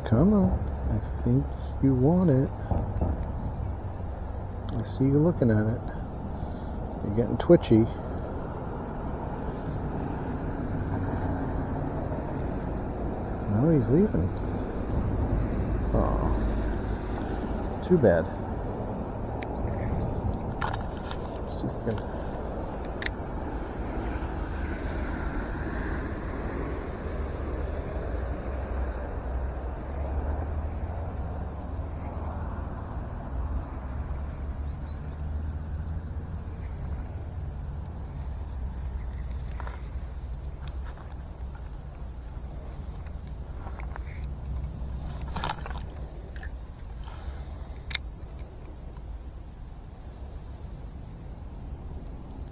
Come on. I think you want it. I see you looking at it. You're getting twitchy. No, he's leaving. Oh, too bad. Let's see if we can.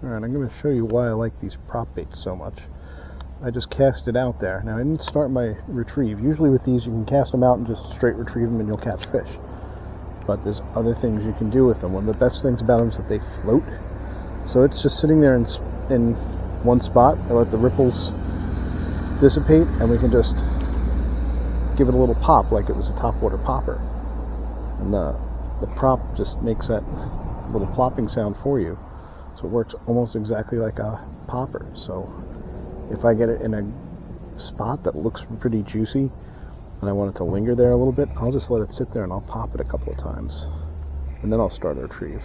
Alright, I'm going to show you why I like these prop baits so much. I just cast it out there. Now, I didn't start my retrieve. Usually with these you can cast them out and just straight retrieve them and you'll catch fish. But there's other things you can do with them. One of the best things about them is that they float. So it's just sitting there in one spot. I let the ripples dissipate and we can just give it a little pop like it was a topwater popper. And the prop just makes that little plopping sound for you. So it works almost exactly like a popper. So if I get it in a spot that looks pretty juicy and I want it to linger there a little bit, I'll just let it sit there and I'll pop it a couple of times. And then I'll start a retrieve.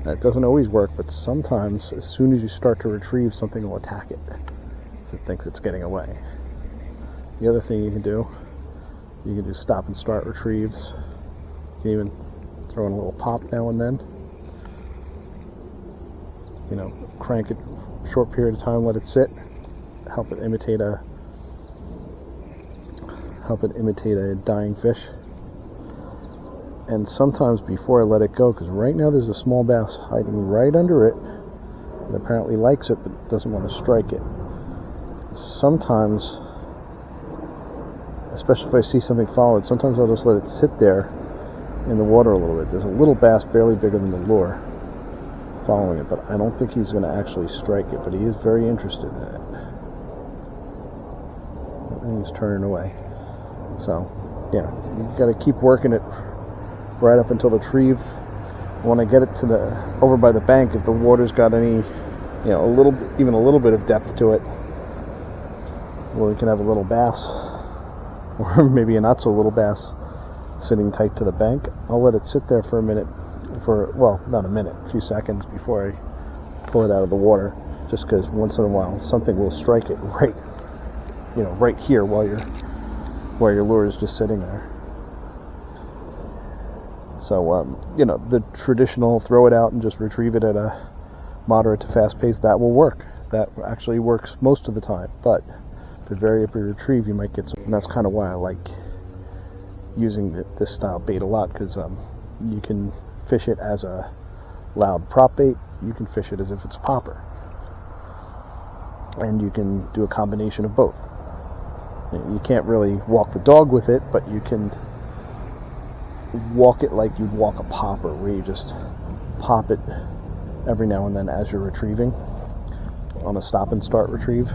Now, it doesn't always work, but sometimes as soon as you start to retrieve, something will attack it if it thinks it's getting away. The other thing you can do stop and start retrieves. You can even throw in a little pop now and then. You know, crank it a short period of time, let it sit, help it imitate a dying fish. And sometimes before I let it go, because right now there's a small bass hiding right under it that apparently likes it but doesn't want to strike it. Sometimes, especially if I see something follow it, sometimes I'll just let it sit there in the water a little bit. There's a little bass barely bigger than the lure following it, but I don't think he's going to actually strike it, but he is very interested in it. And he's turning away. So, yeah, you've got to keep working it right up until the retrieve. When I get it to over by the bank, if the water's got any, even a little bit of depth to it, where we can have a little bass, or maybe a not so little bass sitting tight to the bank, I'll let it sit there for a minute. Not a minute, a few seconds before I pull it out of the water, just because once in a while something will strike it right here while your lure is just sitting there. So the traditional throw it out and just retrieve it at a moderate to fast pace, that will work. That actually works most of the time, but to vary up your retrieve, you might get some, and that's kind of why I like using this style bait a lot, because you can fish it as a loud prop bait, you can fish it as if it's a popper, and you can do a combination of both. You can't really walk the dog with it, but you can walk it like you'd walk a popper, where you just pop it every now and then as you're retrieving on a stop and start retrieve.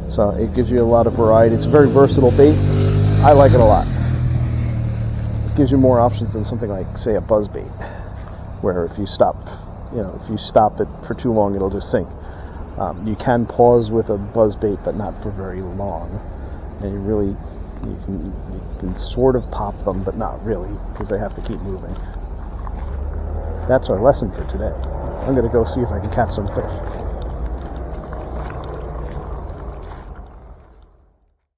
So it gives you a lot of variety. It's a very versatile bait. I like it a lot. It gives you more options than something like, say, a buzz bait, where if you stop it for too long, it'll just sink. You can pause with a buzz bait, but not for very long. And you can sort of pop them, but not really, because they have to keep moving. That's our lesson for today. I'm going to go see if I can catch some fish.